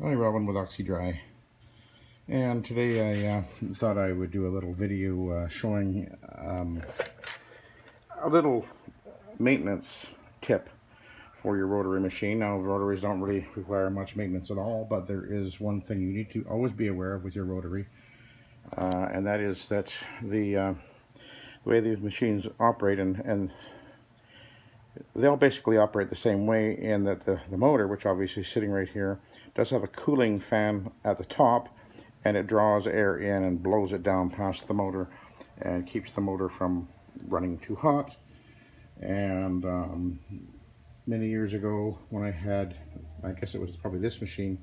Hi, Robin with Oxy-Dry, and today I thought I would do a little video showing a little maintenance tip for your rotary machine. Now, rotaries don't really require much maintenance at all, but there is one thing you need to always be aware of with your rotary, and that is that the way these machines operate, and they all basically operate the same way, in that the motor, which obviously is sitting right here, does have a cooling fan at the top, and it draws air in and blows it down past the motor and keeps the motor from running too hot. And many years ago, when I had, I guess it was probably this machine,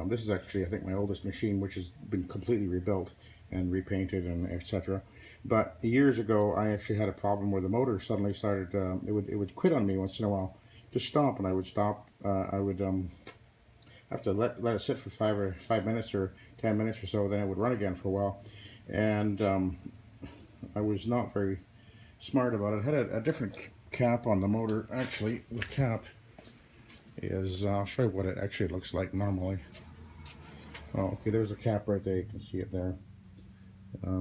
this is actually, I think, my oldest machine, which has been completely rebuilt and repainted and etc. But years ago, I actually had a problem where the motor suddenly started. It would quit on me once in a while, just stop, and I would stop. I would have to let it sit for 5 minutes or 10 minutes or so. Then it would run again for a while, and I was not very smart about it. It had a different cap on the motor. Actually, the cap is, I'll show you what it actually looks like normally. Oh, okay, there's a cap right there. You can see it there.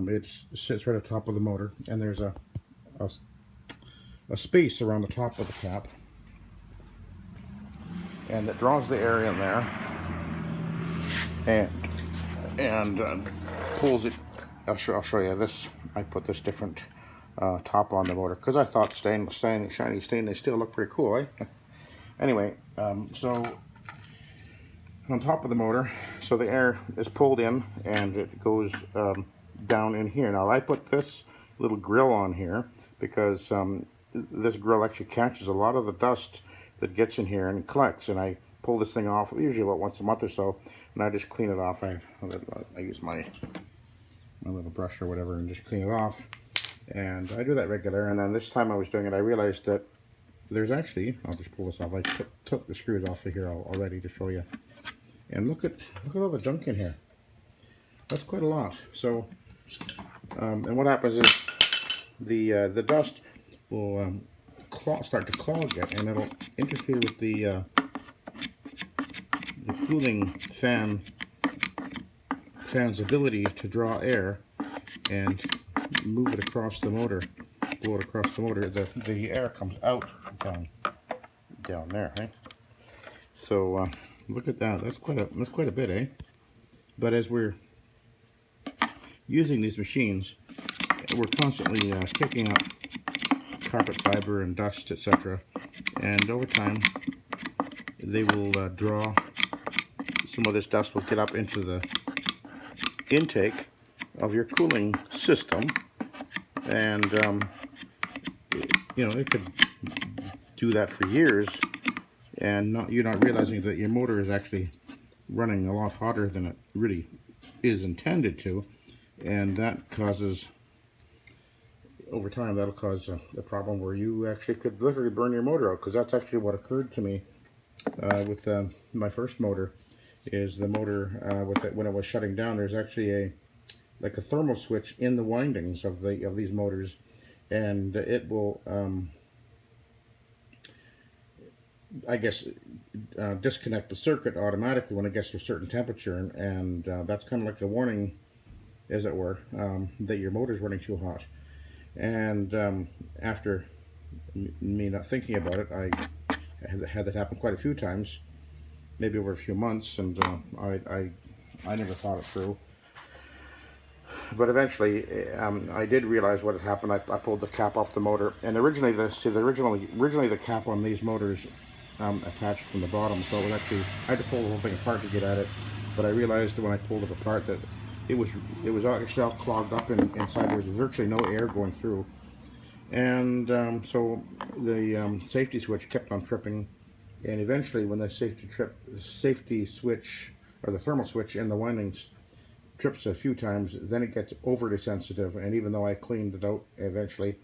It sits right on top of the motor, and there's a space around the top of the cap, and that draws the air in there, and pulls it. I'll show you this. I put this different top on the motor because I thought shiny stainless steel looked pretty cool, eh? Anyway, so on top of the motor, so the air is pulled in and it goes down in here. Now I put this little grill on here because this grill actually catches a lot of the dust that gets in here and collects, and I pull this thing off usually about once a month or so, and I just clean it off. I use my little brush or whatever and just clean it off, and I do that regular. And then this time I was doing it, I realized that there's actually, I'll just pull this off. I took the screws off of here already to show you. And look at all the junk in here. That's quite a lot. So, and what happens is the dust will start to clog it, and it'll interfere with the cooling fan's ability to draw air and move it across the motor, blow it across the motor. The air comes out down there, right? So look at that. That's quite a bit, eh? But as we're using these machines, we're constantly kicking up carpet fiber and dust, etc. And over time, they will draw. Some of this dust will get up into the intake of your cooling system, and it could do that for years, and you're not realizing that your motor is actually running a lot hotter than it really is intended to, and that causes, over time, that'll cause a problem where you actually could literally burn your motor out, because that's actually what occurred to me with my first motor. Is the motor when it was shutting down, there's actually like a thermal switch in the windings of these motors, and it will I guess disconnect the circuit automatically when it gets to a certain temperature, and that's kind of like a warning, as it were, that your motor's running too hot. And after me not thinking about it, I had that happen quite a few times, maybe over a few months, and I never thought it through. But eventually, I did realize what had happened. I pulled the cap off the motor, and originally the cap on these motors attached from the bottom, so it was actually, I had to pull the whole thing apart to get at it. But I realized when I pulled it apart that it was actually all clogged up inside. There was virtually no air going through, and so the safety switch kept on tripping. And eventually, when the safety switch, or the thermal switch in the windings, trips a few times, then it gets overly sensitive. And even though I cleaned it out eventually,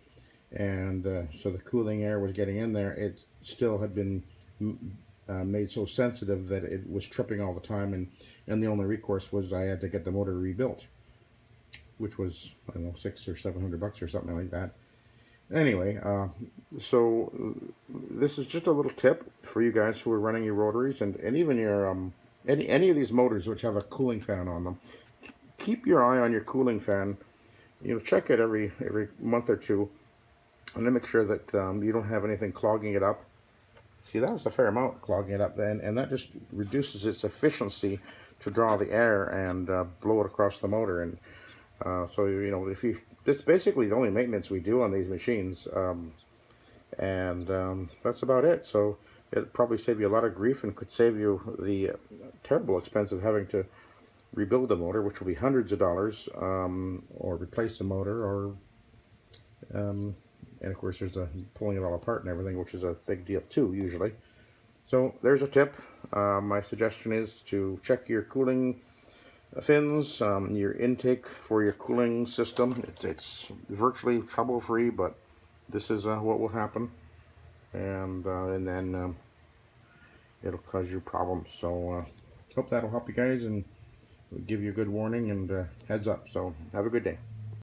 and so the cooling air was getting in there, it still had been made so sensitive that it was tripping all the time. And the only recourse was I had to get the motor rebuilt, which was, I don't know, $600 or $700 or something like that. Anyway, so this is just a little tip for you guys who are running your rotaries and even your any of these motors which have a cooling fan on them. Keep your eye on your cooling fan. Check it every month or two, and then make sure that you don't have anything clogging it up. See, that was a fair amount clogging it up then, and that just reduces its efficiency to draw the air and blow it across the motor. And so if you that's basically the only maintenance we do on these machines, and that's about it. So it'd probably save you a lot of grief and could save you the terrible expense of having to rebuild the motor, which will be hundreds of dollars, or replace the motor, or and of course there's the pulling it all apart and everything, which is a big deal too usually. So there's a tip. My suggestion is to check your cooling fins, your intake for your cooling system. It's virtually trouble-free, but this is what will happen, and then it'll cause you problems. So hope that'll help you guys and give you a good warning and heads up. So have a good day.